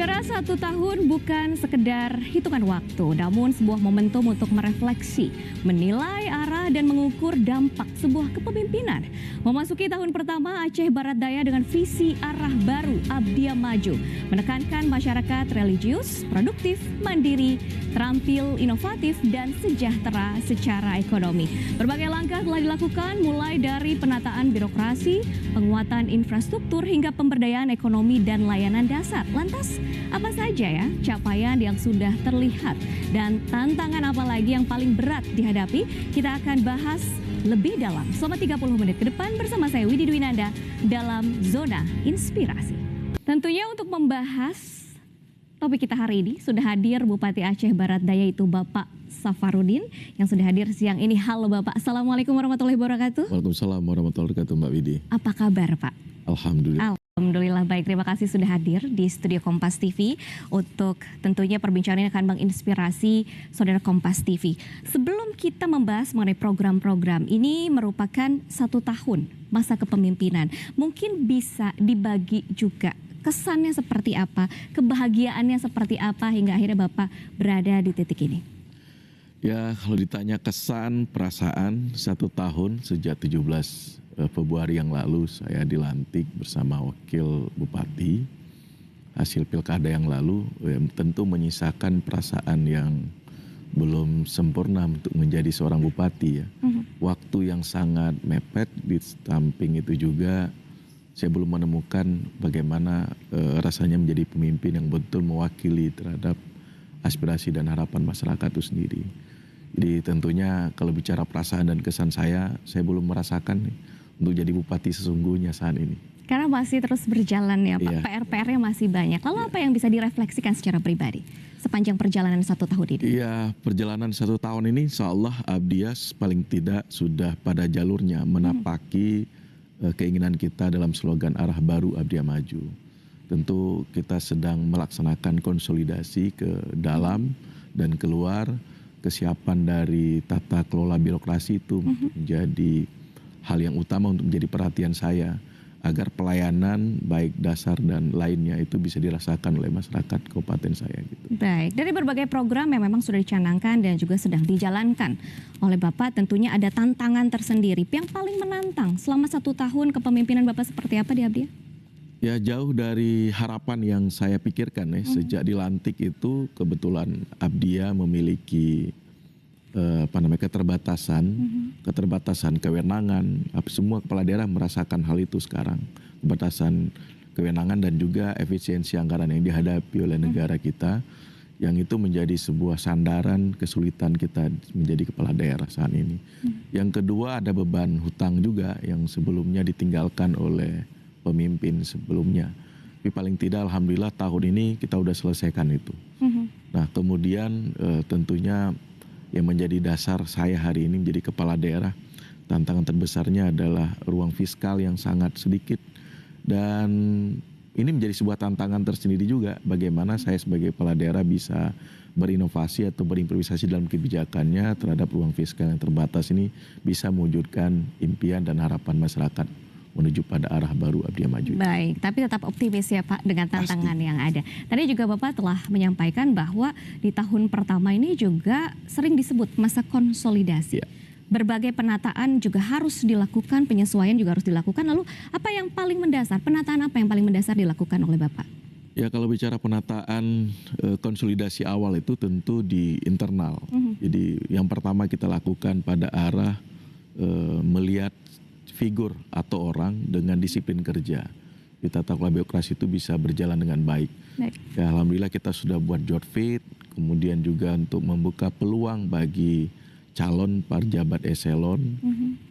Saudara, 1 tahun bukan sekedar hitungan waktu, namun sebuah momentum untuk merefleksi, menilai arah dan mengukur dampak sebuah kepemimpinan. Memasuki tahun pertama Aceh Barat Daya dengan visi arah baru Abdia Maju, menekankan masyarakat religius, produktif, mandiri, terampil, inovatif, dan sejahtera secara ekonomi. Berbagai langkah telah dilakukan mulai dari penataan birokrasi, penguatan infrastruktur, hingga pemberdayaan ekonomi dan layanan dasar. Lantas, apa saja ya capaian yang sudah terlihat dan tantangan apa lagi yang paling berat dihadapi? Kita akan bahas lebih dalam selama 30 menit ke depan bersama saya Widi Dwinanda dalam Zona Inspirasi. Tentunya untuk membahas topik kita hari ini sudah hadir Bupati Aceh Barat Daya, itu Bapak Safarudin yang sudah hadir siang ini. Halo Bapak, Assalamualaikum warahmatullahi wabarakatuh. Waalaikumsalam warahmatullahi wabarakatuh, Mbak Widi. Apa kabar Pak? Alhamdulillah. Alhamdulillah baik, terima kasih sudah hadir di studio Kompas TV untuk tentunya perbincangan ini akan menginspirasi saudara Kompas TV. Sebelum kita membahas mengenai program-program, ini merupakan 1 tahun masa kepemimpinan. Mungkin bisa dibagi juga kesannya seperti apa, kebahagiaannya seperti apa hingga akhirnya Bapak berada di titik ini. Ya, kalau ditanya kesan, perasaan 1 tahun sejak 17 Februari yang lalu saya dilantik bersama Wakil Bupati. Hasil pilkada yang lalu tentu menyisakan perasaan yang belum sempurna untuk menjadi seorang bupati ya. Waktu yang sangat mepet, di samping itu juga saya belum menemukan bagaimana rasanya menjadi pemimpin yang betul mewakili terhadap aspirasi dan harapan masyarakat itu sendiri. Jadi tentunya kalau bicara perasaan dan kesan saya belum merasakan nih, untuk jadi bupati sesungguhnya saat ini. Karena masih terus berjalan ya Pak, PR-nya masih banyak. Lalu apa yang bisa direfleksikan secara pribadi sepanjang perjalanan 1 tahun ini? Iya, perjalanan 1 tahun ini insya Allah Abdia paling tidak sudah pada jalurnya menapaki keinginan kita dalam slogan arah baru Abdia Maju. Tentu kita sedang melaksanakan konsolidasi ke dalam dan keluar. Kesiapan dari tata kelola birokrasi itu menjadi hal yang utama untuk menjadi perhatian saya, agar pelayanan baik dasar dan lainnya itu bisa dirasakan oleh masyarakat kabupaten saya. Gitu. Baik, dari berbagai program yang memang sudah dicanangkan dan juga sedang dijalankan oleh Bapak, tentunya ada tantangan tersendiri. Yang paling menantang selama 1 tahun kepemimpinan Bapak seperti apa di Abdia? Ya, jauh dari harapan yang saya pikirkan ya. Sejak dilantik itu kebetulan Abdia memiliki keterbatasan kewenangan. Semua kepala daerah merasakan hal itu sekarang, keterbatasan kewenangan dan juga efisiensi anggaran yang dihadapi oleh negara kita, yang itu menjadi sebuah sandaran kesulitan kita menjadi kepala daerah saat ini. Yang kedua, ada beban hutang juga yang sebelumnya ditinggalkan oleh pemimpin sebelumnya. Tapi paling tidak alhamdulillah tahun ini kita sudah selesaikan itu. Nah, kemudian tentunya yang menjadi dasar saya hari ini menjadi kepala daerah, tantangan terbesarnya adalah ruang fiskal yang sangat sedikit. Dan ini menjadi sebuah tantangan tersendiri juga, bagaimana saya sebagai kepala daerah bisa berinovasi atau berimprovisasi dalam kebijakannya terhadap ruang fiskal yang terbatas ini, bisa mewujudkan impian dan harapan masyarakat menuju pada arah baru Abdia Maju. Baik, tapi tetap optimis ya Pak dengan tantangan yang ada. Tadi juga Bapak telah menyampaikan bahwa di tahun pertama ini juga sering disebut masa konsolidasi. Berbagai penataan juga harus dilakukan, penyesuaian juga harus dilakukan. Lalu apa yang paling mendasar, penataan apa yang paling mendasar dilakukan oleh Bapak? Ya, kalau bicara penataan konsolidasi awal itu tentu di internal. Jadi yang pertama kita lakukan pada arah melihat figur atau orang dengan disiplin kerja. Di tata kelola birokrasi itu bisa berjalan dengan baik. Ya, alhamdulillah kita sudah buat job fit, kemudian juga untuk membuka peluang bagi calon pejabat eselon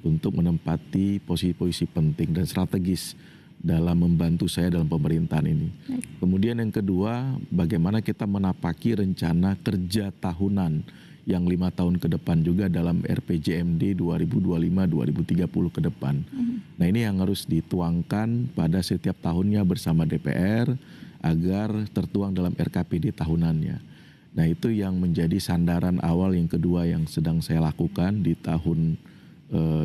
untuk menempati posisi-posisi penting dan strategis dalam membantu saya dalam pemerintahan ini. Kemudian yang kedua, bagaimana kita menapaki rencana kerja tahunan yang 5 tahun ke depan juga dalam RPJMD 2025-2030 ke depan. Nah, ini yang harus dituangkan pada setiap tahunnya bersama DPR agar tertuang dalam RKPD tahunannya. Nah, itu yang menjadi sandaran awal yang kedua yang sedang saya lakukan di tahun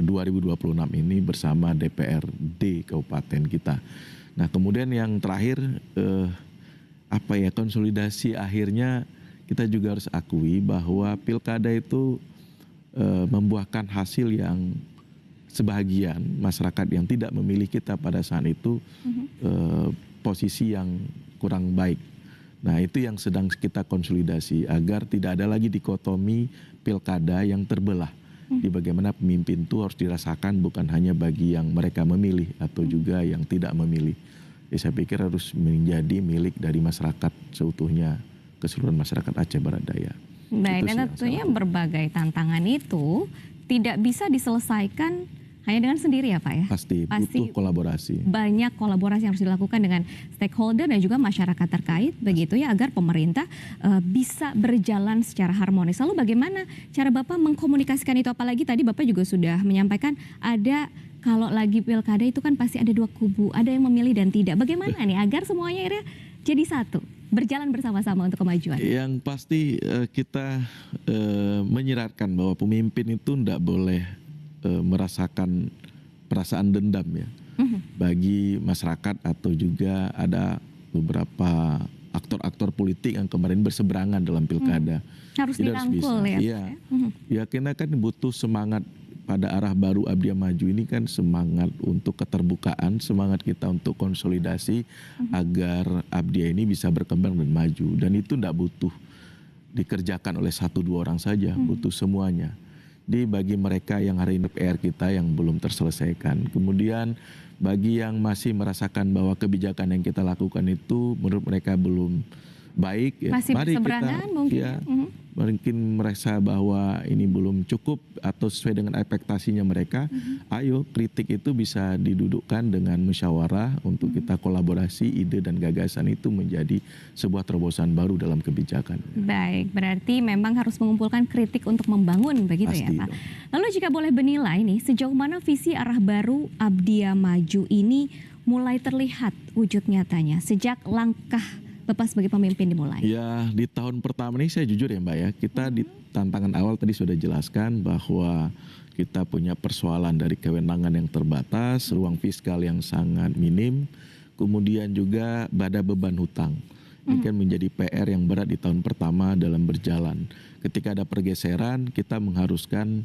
2026 ini bersama DPRD Kabupaten kita. Nah, kemudian yang terakhir konsolidasi akhirnya kita juga harus akui bahwa pilkada itu membuahkan hasil yang sebahagian masyarakat yang tidak memilih kita pada saat itu posisi yang kurang baik. Nah itu yang sedang kita konsolidasi agar tidak ada lagi dikotomi pilkada yang terbelah. Di bagaimana pemimpin itu harus dirasakan bukan hanya bagi yang mereka memilih atau juga yang tidak memilih. Jadi saya pikir harus menjadi milik dari masyarakat seutuhnya, keseluruhan masyarakat Aceh Barat Daya. Baik, dan tentunya berbagai tantangan itu tidak bisa diselesaikan hanya dengan sendiri ya Pak ya? Pasti butuh kolaborasi. Banyak kolaborasi yang harus dilakukan dengan stakeholder dan juga masyarakat terkait begitu ya agar pemerintah bisa berjalan secara harmonis. Lalu bagaimana cara Bapak mengkomunikasikan itu? Apalagi tadi Bapak juga sudah menyampaikan ada kalau lagi pilkada itu kan pasti ada dua kubu, ada yang memilih dan tidak. Bagaimana nih agar semuanya akhirnya jadi satu, berjalan bersama-sama untuk kemajuan? Yang pasti kita menyiratkan bahwa pemimpin itu tidak boleh merasakan perasaan dendam ya bagi masyarakat atau juga ada beberapa aktor-aktor politik yang kemarin berseberangan dalam pilkada. Harus dirangkul ya. Iya. Ya karena kan butuh semangat pada arah baru Abdiya Maju ini kan semangat untuk keterbukaan, semangat kita untuk konsolidasi agar Abdiya ini bisa berkembang dan maju. Dan itu tidak butuh dikerjakan oleh 1-2 orang saja, butuh semuanya. Bagi mereka yang hari ini PR kita yang belum terselesaikan. Kemudian bagi yang masih merasakan bahwa kebijakan yang kita lakukan itu menurut mereka belum baik, ya, masih mari berseberangan kita mungkin. ya, mungkin merasa bahwa ini belum cukup atau sesuai dengan ekspektasinya mereka. Ayo kritik itu bisa didudukkan dengan musyawarah untuk kita kolaborasi ide dan gagasan itu menjadi sebuah terobosan baru dalam kebijakan. Baik, berarti memang harus mengumpulkan kritik untuk membangun begitu. Pasti, ya Pak. Lalu jika boleh benilai nih, sejauh mana visi arah baru Abdiya Maju ini mulai terlihat wujud nyatanya sejak langkah Bapak sebagai pemimpin dimulai? Ya di tahun pertama ini saya jujur ya Mbak ya, kita di tantangan awal tadi sudah jelaskan bahwa kita punya persoalan dari kewenangan yang terbatas, ruang fiskal yang sangat minim, kemudian juga ada beban hutang. Ini kan menjadi PR yang berat di tahun pertama dalam berjalan. Ketika ada pergeseran, kita mengharuskan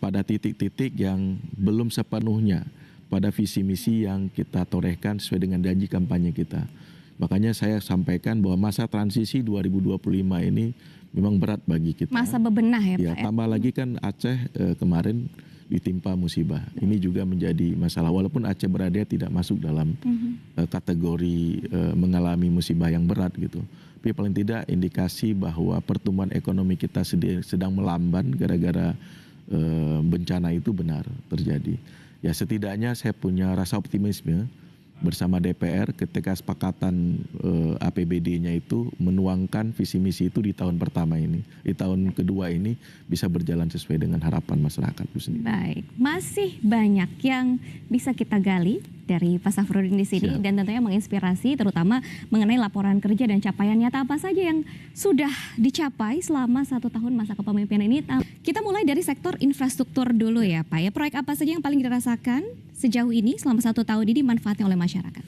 pada titik-titik yang belum sepenuhnya pada visi misi yang kita torehkan sesuai dengan janji kampanye kita. Makanya saya sampaikan bahwa masa transisi 2025 ini memang berat bagi kita. Masa bebenah ya Pak? Tambah lagi kan Aceh kemarin ditimpa musibah. Ini juga menjadi masalah. Walaupun Aceh berada tidak masuk dalam kategori mengalami musibah yang berat gitu. Tapi paling tidak indikasi bahwa pertumbuhan ekonomi kita sedang melamban gara-gara bencana itu benar terjadi. Ya setidaknya saya punya rasa optimisme bersama DPR ketika sepakatan APBD-nya itu menuangkan visi misi itu di tahun pertama ini, di tahun kedua ini bisa berjalan sesuai dengan harapan masyarakat itu sendiri. Baik, masih banyak yang bisa kita gali dari Pak Safruddin di sini. Siap. Dan tentunya menginspirasi terutama mengenai laporan kerja dan capaian nyata apa saja yang sudah dicapai selama 1 tahun masa kepemimpinan ini. Kita mulai dari sektor infrastruktur dulu ya Pak ya. Proyek apa saja yang paling dirasakan sejauh ini selama 1 tahun ini dimanfaatkan oleh masyarakat?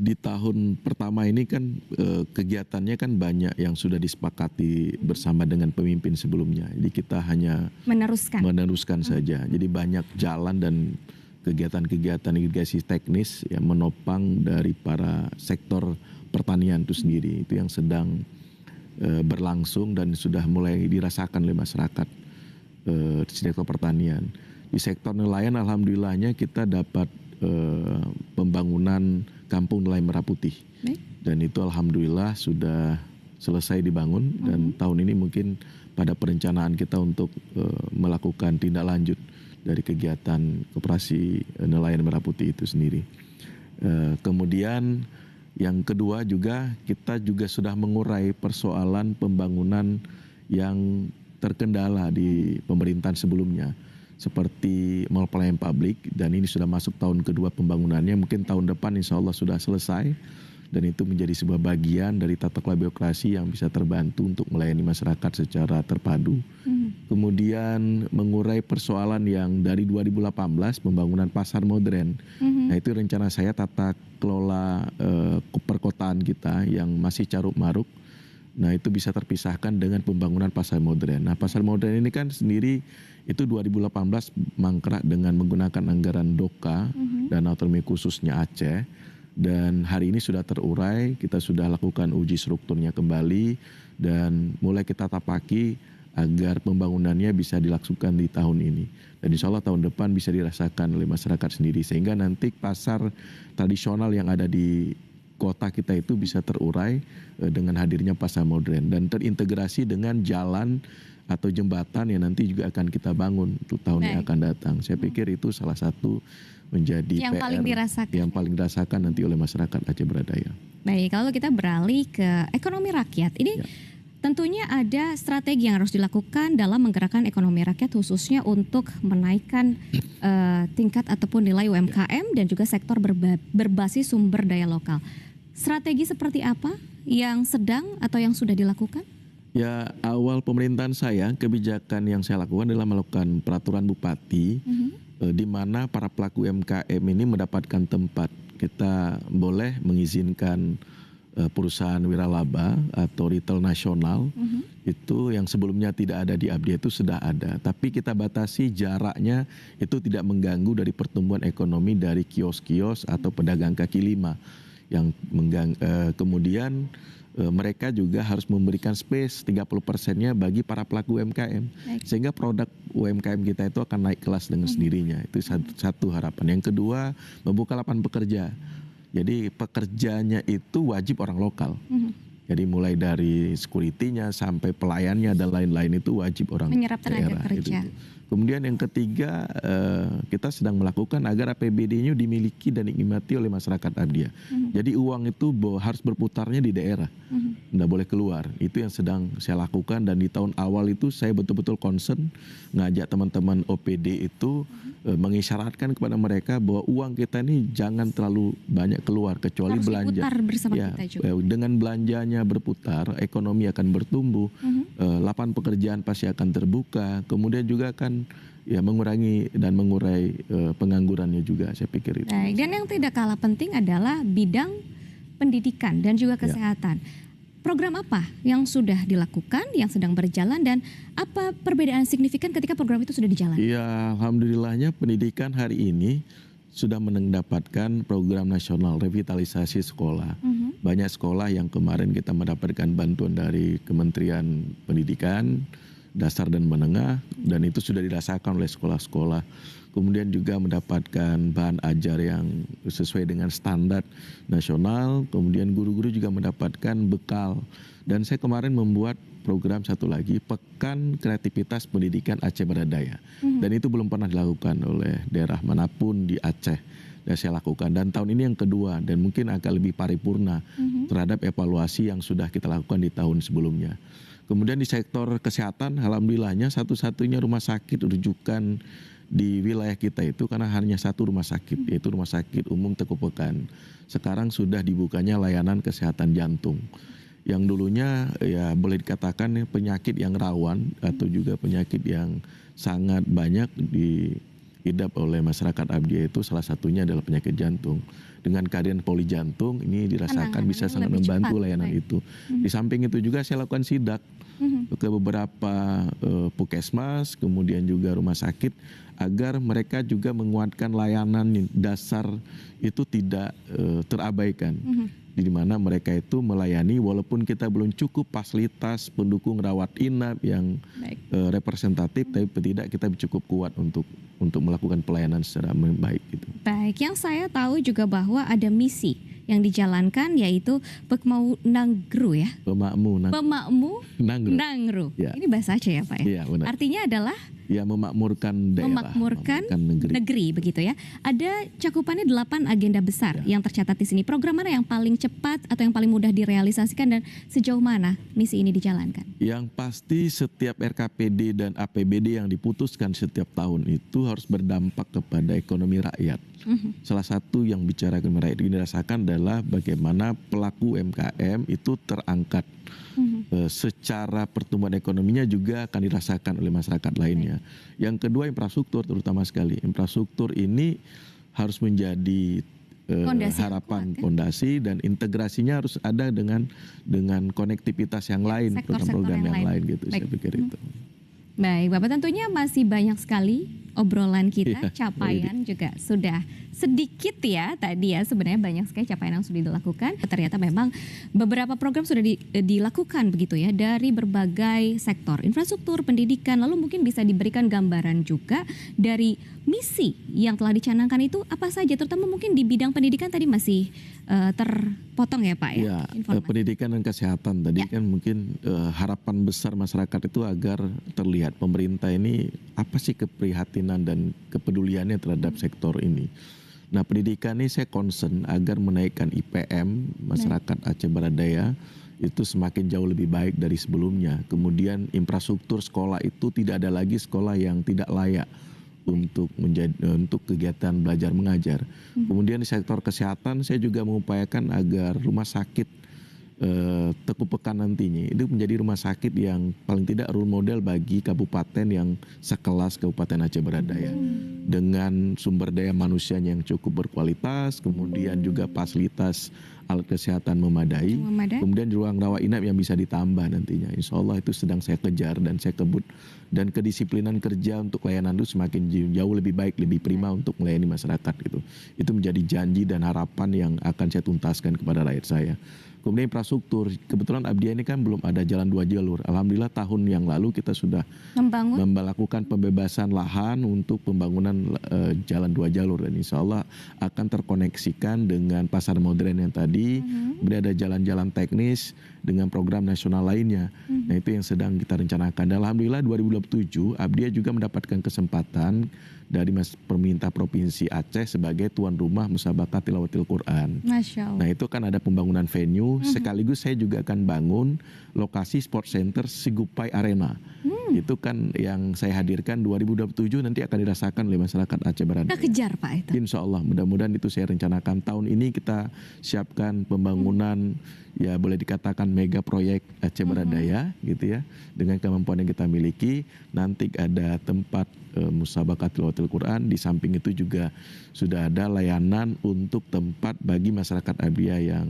Di tahun pertama ini kan kegiatannya kan banyak yang sudah disepakati bersama dengan pemimpin sebelumnya. Jadi kita hanya meneruskan saja. Jadi banyak jalan dan kegiatan-kegiatan irigasi teknis yang menopang dari para sektor pertanian itu sendiri. Itu yang sedang berlangsung dan sudah mulai dirasakan oleh masyarakat di sektor pertanian. Di sektor nelayan alhamdulillahnya kita dapat pembangunan kampung nelayan Merah Putih. Dan itu alhamdulillah sudah selesai dibangun dan tahun ini mungkin pada perencanaan kita untuk melakukan tindak lanjut dari kegiatan koperasi nelayan Merah Putih itu sendiri. Kemudian yang kedua juga kita juga sudah mengurai persoalan pembangunan yang terkendala di pemerintahan sebelumnya. Seperti mall pelayanan publik dan ini sudah masuk tahun kedua pembangunannya. Mungkin tahun depan insya Allah sudah selesai. Dan itu menjadi sebuah bagian dari tata kelola birokrasi yang bisa terbantu untuk melayani masyarakat secara terpadu. Kemudian mengurai persoalan yang dari 2018 pembangunan pasar modern. Nah itu rencana saya tata kelola perkotaan perkotaan kita yang masih caruk maruk. Nah itu bisa terpisahkan dengan pembangunan pasar modern. Nah pasar modern ini kan sendiri itu 2018 mangkrak dengan menggunakan anggaran DOKA, Dana Otonomi Khususnya Aceh. Dan hari ini sudah terurai, kita sudah lakukan uji strukturnya kembali dan mulai kita tapaki agar pembangunannya bisa dilakukan di tahun ini. Dan insya Allah tahun depan bisa dirasakan oleh masyarakat sendiri. Sehingga nanti pasar tradisional yang ada di kota kita itu bisa terurai dengan hadirnya pasar modern. Dan terintegrasi dengan jalan atau jembatan yang nanti juga akan kita bangun untuk tahun yang akan datang. Saya pikir itu salah satu menjadi yang PR yang paling dirasakan nanti oleh masyarakat Aceh Berdaya. Baik, kalau kita beralih ke ekonomi rakyat, ini tentunya ada strategi yang harus dilakukan dalam menggerakkan ekonomi rakyat khususnya untuk menaikkan tingkat ataupun nilai UMKM dan juga sektor berbasis sumber daya lokal. Strategi seperti apa yang sedang atau yang sudah dilakukan? Ya, awal pemerintahan saya, kebijakan yang saya lakukan adalah melakukan peraturan bupati, di mana para pelaku UMKM ini mendapatkan tempat. Kita boleh mengizinkan perusahaan wiralaba atau retail nasional, itu yang sebelumnya tidak ada di Abdi itu sudah ada. Tapi kita batasi jaraknya itu tidak mengganggu dari pertumbuhan ekonomi dari kios-kios atau pedagang kaki lima. Yang kemudian mereka juga harus memberikan space 30%-nya bagi para pelaku UMKM. Sehingga produk UMKM kita itu akan naik kelas dengan sendirinya. Itu satu harapan. Yang kedua, membuka lapangan pekerja. Jadi pekerjanya itu wajib orang lokal. Jadi mulai dari security-nya sampai pelayannya dan lain-lain itu wajib orang menyerap tenaga daerah. kerja. Kemudian yang ketiga, kita sedang melakukan agar APBD-nya dimiliki dan dinikmati oleh masyarakat Abdia. Jadi uang itu harus berputarnya di daerah, tidak boleh keluar. Itu yang sedang saya lakukan dan di tahun awal itu saya betul-betul concern ngajak teman-teman OPD itu mengisyaratkan kepada mereka bahwa uang kita ini jangan terlalu banyak keluar kecuali harus belanja. Diputar bersama kita juga. Dengan belanjanya berputar, ekonomi akan bertumbuh, lapangan pekerjaan pasti akan terbuka, kemudian juga akan mengurangi dan mengurai penganggurannya juga, saya pikir itu. Baik, dan yang tidak kalah penting adalah bidang pendidikan dan juga kesehatan. Program apa yang sudah dilakukan, yang sedang berjalan, dan apa perbedaan signifikan ketika program itu sudah dijalankan? Ya, alhamdulillahnya pendidikan hari ini sudah mendapatkan program nasional revitalisasi sekolah. Banyak sekolah yang kemarin kita mendapatkan bantuan dari Kementerian Pendidikan Dasar dan Menengah, dan itu sudah dirasakan oleh sekolah-sekolah. Kemudian juga mendapatkan bahan ajar yang sesuai dengan standar nasional. Kemudian guru-guru juga mendapatkan bekal. Dan saya kemarin membuat program satu lagi, Pekan Kreativitas Pendidikan Aceh Berdaya. Dan itu belum pernah dilakukan oleh daerah manapun di Aceh. Dan saya lakukan. Dan tahun ini yang kedua, dan mungkin akan lebih paripurna terhadap evaluasi yang sudah kita lakukan di tahun sebelumnya. Kemudian di sektor kesehatan, alhamdulillahnya satu-satunya rumah sakit rujukan di wilayah kita itu karena hanya satu rumah sakit, yaitu Rumah Sakit Umum Teku Pekan. Sekarang sudah dibukanya layanan kesehatan jantung. Yang dulunya ya boleh dikatakan penyakit yang rawan atau juga penyakit yang sangat banyak diidap oleh masyarakat Abdia itu salah satunya adalah penyakit jantung. Dengan kehadiran poli jantung ini dirasakan bisa sangat membantu layanan itu. Di samping itu juga saya lakukan sidak ke beberapa puskesmas, kemudian juga rumah sakit agar mereka juga menguatkan layanan dasar itu tidak terabaikan. Di mana mereka itu melayani walaupun kita belum cukup fasilitas pendukung rawat inap yang representatif, tapi tidak kita cukup kuat untuk melakukan pelayanan secara baik gitu. Baik, yang saya tahu juga bahwa ada misi yang dijalankan yaitu Pekmau Nangru ya. Pemakmu Nangru. Ya. Ini bahasa Aceh ya Pak ya? Iya, benar. Artinya adalah memakmurkan daerah, memakmurkan negeri begitu ya. Ada cakupannya 8 agenda besar yang tercatat di sini. Program mana yang paling cepat atau yang paling mudah direalisasikan dan sejauh mana misi ini dijalankan? Yang pasti setiap RKPD dan APBD yang diputuskan setiap tahun itu harus berdampak kepada ekonomi rakyat. Salah satu yang bicara ekonomi rakyat ini dirasakan adalah bagaimana pelaku UMKM itu terangkat. Secara pertumbuhan ekonominya juga akan dirasakan oleh masyarakat lainnya. Yang kedua infrastruktur terutama sekali. Infrastruktur ini harus menjadi Fondasi yang harapan kuat, kan? fondasi, dan integrasinya harus ada dengan konektivitas yang lain, sektor-sektor program-program yang lain gitu. Baik. Saya pikir itu. Baik, Bapak, tentunya masih banyak sekali obrolan kita, Iya, capaian juga sudah sedikit ya tadi ya, sebenarnya banyak sekali capaian yang sudah dilakukan. Ternyata memang beberapa program sudah dilakukan begitu ya dari berbagai sektor, infrastruktur, pendidikan, lalu mungkin bisa diberikan gambaran juga dari misi yang telah dicanangkan itu apa saja, terutama mungkin di bidang pendidikan tadi masih terpotong ya Pak ya. Ya, informasi. pendidikan dan kesehatan tadi kan mungkin harapan besar masyarakat itu agar terlihat pemerintah ini apa sih keprihatinan dan kepeduliannya terhadap sektor ini. Nah, pendidikan ini saya concern agar menaikkan IPM masyarakat Aceh Barat Daya itu semakin jauh lebih baik dari sebelumnya. Kemudian infrastruktur sekolah itu tidak ada lagi sekolah yang tidak layak untuk kegiatan belajar mengajar. Kemudian di sektor kesehatan saya juga mengupayakan agar rumah sakit Teku Pekan nantinya itu menjadi rumah sakit yang paling tidak role model bagi kabupaten yang sekelas Kabupaten Aceh Barat Daya, dengan sumber daya manusianya yang cukup berkualitas, kemudian juga fasilitas alat kesehatan memadai, kemudian ruang rawat inap yang bisa ditambah nantinya. Insya Allah itu sedang saya kejar dan saya kebut, dan kedisiplinan kerja untuk layanan itu semakin jauh lebih baik, lebih prima untuk melayani masyarakat gitu. Itu menjadi janji dan harapan yang akan saya tuntaskan kepada rakyat saya. Kemudian infrastruktur, kebetulan Abdiya ini kan belum ada jalan 2 jalur. Alhamdulillah tahun yang lalu kita sudah melakukan pembebasan lahan untuk pembangunan jalan 2 jalur, dan insya Allah akan terkoneksikan dengan pasar modern yang tadi. Kemudian ada jalan-jalan teknis dengan program nasional lainnya. Nah, itu yang sedang kita rencanakan. Dan alhamdulillah 2027 Abdiya juga mendapatkan kesempatan dari pemerintah Provinsi Aceh sebagai tuan rumah Musabaqah Tilawatil Quran. Masya Allah. Nah, itu kan ada pembangunan venue, sekaligus saya juga akan bangun lokasi sport center Sigupai Arena. Itu kan yang saya hadirkan 2027 nanti akan dirasakan oleh masyarakat Aceh Barat. Kita kejar Pak itu. Insya Allah, mudah-mudahan itu saya rencanakan. Tahun ini kita siapkan pembangunan, ya boleh dikatakan mega proyek Aceh Barat Daya gitu ya. Dengan kemampuan yang kita miliki, nanti ada tempat Musabaqah Tilawatil Quran. Di samping itu juga sudah ada layanan untuk tempat bagi masyarakat Abdiya yang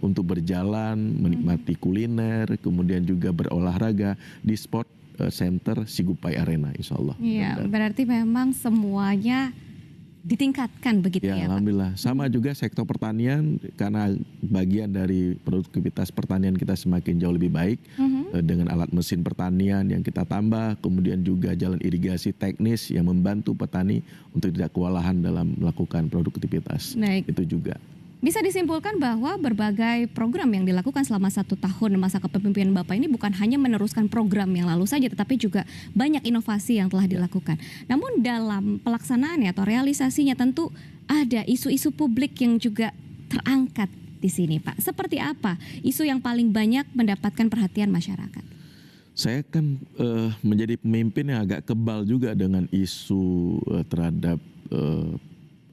untuk berjalan, menikmati kuliner, kemudian juga berolahraga di sport center Sigupai Arena, insya Allah. Iya, berarti memang semuanya ditingkatkan begitu ya, Alhamdulillah. Pak? Sama juga sektor pertanian, karena bagian dari produktivitas pertanian kita semakin jauh lebih baik dengan alat mesin pertanian yang kita tambah, kemudian juga jalan irigasi teknis yang membantu petani untuk tidak kewalahan dalam melakukan produktivitas. Baik. Itu juga. Bisa disimpulkan bahwa berbagai program yang dilakukan selama 1 tahun masa kepemimpinan Bapak ini bukan hanya meneruskan program yang lalu saja, tetapi juga banyak inovasi yang telah dilakukan. Namun dalam pelaksanaannya atau realisasinya tentu ada isu-isu publik yang juga terangkat di sini, Pak. Seperti apa isu yang paling banyak mendapatkan perhatian masyarakat? Saya kan menjadi pemimpin yang agak kebal juga dengan isu terhadap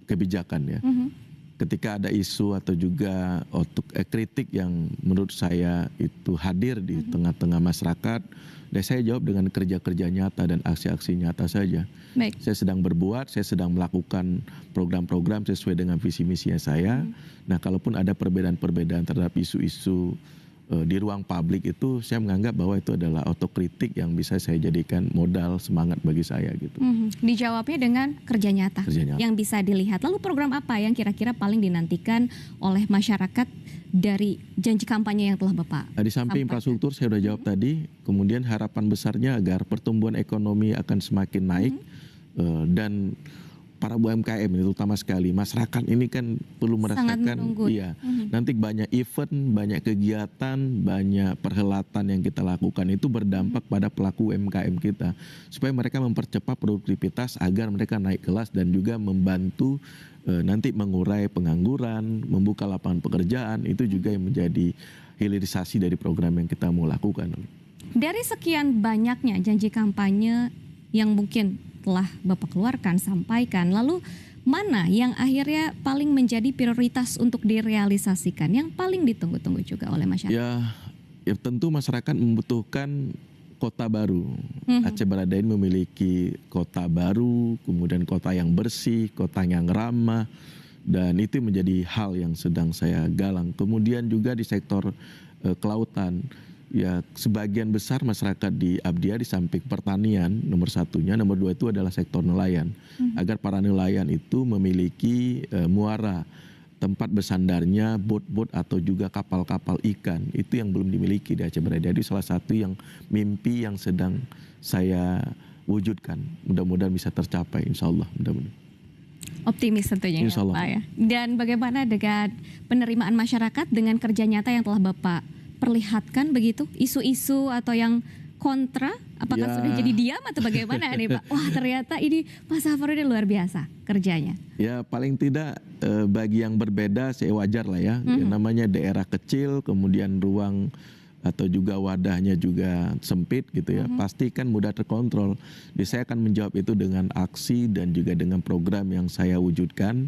kebijakan ya. Ketika ada isu atau juga kritik yang menurut saya itu hadir di tengah-tengah masyarakat, dan saya jawab dengan kerja-kerja nyata dan aksi-aksi nyata saja. Baik. Saya sedang berbuat, saya sedang melakukan program-program sesuai dengan visi misinya saya. Nah, kalaupun ada perbedaan-perbedaan terhadap isu-isu di ruang publik itu, saya menganggap bahwa itu adalah otokritik yang bisa saya jadikan modal semangat bagi saya gitu. Dijawabnya dengan kerja nyata yang bisa dilihat. Lalu program apa yang kira-kira paling dinantikan oleh masyarakat dari janji kampanye yang telah Bapak di samping infrastruktur saya sudah jawab tadi, kemudian harapan besarnya agar pertumbuhan ekonomi akan semakin naik dan para UMKM ini terutama sekali masyarakat ini kan perlu merasakan nanti banyak event, banyak kegiatan, banyak perhelatan yang kita lakukan itu berdampak pada pelaku UMKM kita supaya mereka mempercepat produktivitas agar mereka naik kelas dan juga membantu nanti mengurai pengangguran, membuka lapangan pekerjaan. Itu juga yang menjadi hilirisasi dari program yang kita mau lakukan. Dari sekian banyaknya janji kampanye yang mungkin telah Bapak keluarkan, sampaikan, lalu mana yang akhirnya paling menjadi prioritas untuk direalisasikan, yang paling ditunggu-tunggu juga oleh masyarakat? Ya tentu masyarakat membutuhkan kota baru. Aceh Barat Daya memiliki kota baru, kemudian kota yang bersih, kota yang ramah, Dan itu menjadi hal yang sedang saya galang. Kemudian juga di sektor kelautan, ya sebagian besar masyarakat di Abdia di samping pertanian nomor satunya, nomor dua itu adalah sektor nelayan. Agar para nelayan itu memiliki muara tempat bersandarnya bot-bot atau juga kapal-kapal ikan, itu yang belum dimiliki di Aceh Berada. Jadi salah satu yang mimpi yang sedang saya wujudkan, mudah-mudahan bisa tercapai, insya Allah, mudah-mudahan. Optimis tentunya ya Pak ya. Dan bagaimana dengan penerimaan masyarakat dengan kerja nyata yang telah Bapak perlihatkan begitu? Isu-isu atau yang kontra, apakah sudah jadi diam atau bagaimana nih Pak? Wah ternyata ini Pak Safarudin luar biasa kerjanya. Ya paling tidak bagi yang berbeda saya wajar lah ya. Namanya daerah kecil, kemudian ruang atau juga wadahnya juga sempit gitu ya, pasti kan mudah terkontrol. Jadi saya akan menjawab itu dengan aksi dan juga dengan program yang saya wujudkan.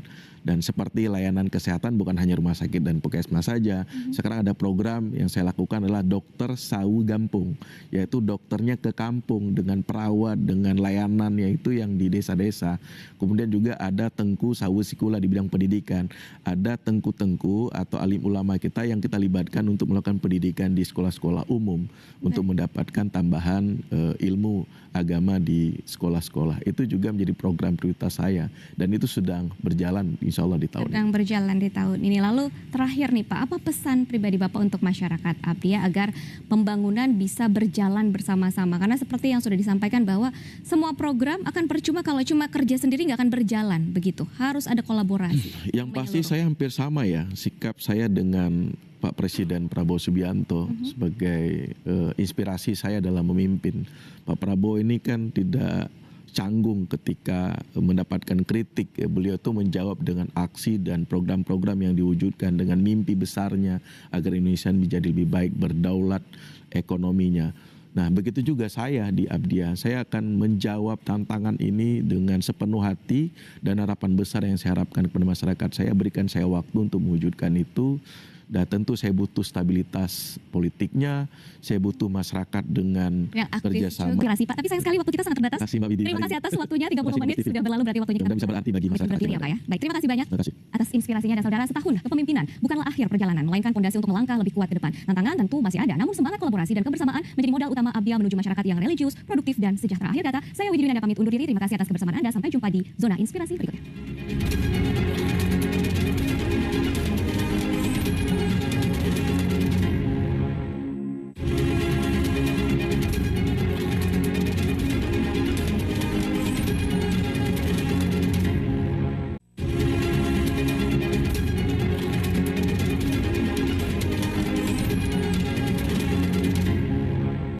Dan seperti layanan kesehatan bukan hanya rumah sakit dan puskesmas saja. Sekarang ada program yang saya lakukan adalah dokter sawu gampung, yaitu dokternya ke kampung dengan perawat, dengan layanannya itu yang di desa-desa. Kemudian juga ada tengku sawu sikula di bidang pendidikan. Ada tengku-tengku atau alim ulama kita yang kita libatkan untuk melakukan pendidikan di sekolah-sekolah umum untuk mendapatkan tambahan ilmu agama di sekolah-sekolah. Itu juga menjadi program prioritas saya dan itu sedang berjalan insya Allah di tahun sedang berjalan di tahun ini. Lalu terakhir nih Pak, apa pesan pribadi Bapak untuk masyarakat Abdia agar pembangunan bisa berjalan bersama-sama? Karena seperti yang sudah disampaikan bahwa semua program akan percuma kalau cuma kerja sendiri nggak akan berjalan begitu. Harus ada kolaborasi. Yang pasti saya hampir sama ya sikap saya dengan Pak Presiden Prabowo Subianto sebagai inspirasi saya dalam memimpin. Pak Prabowo ini kan tidak canggung ketika mendapatkan kritik. Beliau tuh menjawab dengan aksi dan program-program yang diwujudkan dengan mimpi besarnya agar Indonesia menjadi lebih baik, berdaulat ekonominya. Nah begitu juga saya di Abdia, saya akan menjawab tantangan ini dengan sepenuh hati dan harapan besar yang saya harapkan kepada masyarakat. Saya berikan saya waktu untuk mewujudkan itu. Dan tentu saya butuh stabilitas politiknya, saya butuh masyarakat dengan yang aktif kerjasama. Juga, Pak. Tapi sayang sekali waktu kita sangat terbatas. Terima kasih atas waktunya, 30 menit sudah berlalu berarti waktunya kita bisa berarti bagi masyarakat. Ya, Pak, ya. Baik, terima kasih banyak atas inspirasinya dan saudara. Setahun kepemimpinan bukanlah akhir perjalanan, melainkan fondasi untuk melangkah lebih kuat ke depan. Tantangan tentu masih ada, namun semangat kolaborasi dan kebersamaan menjadi modal utama Abdia menuju masyarakat yang religius, produktif dan sejahtera. Akhir kata, saya Widhi Winanda pamit undur diri. Terima kasih atas kebersamaan Anda. Sampai jumpa di Zona Inspirasi berikutnya.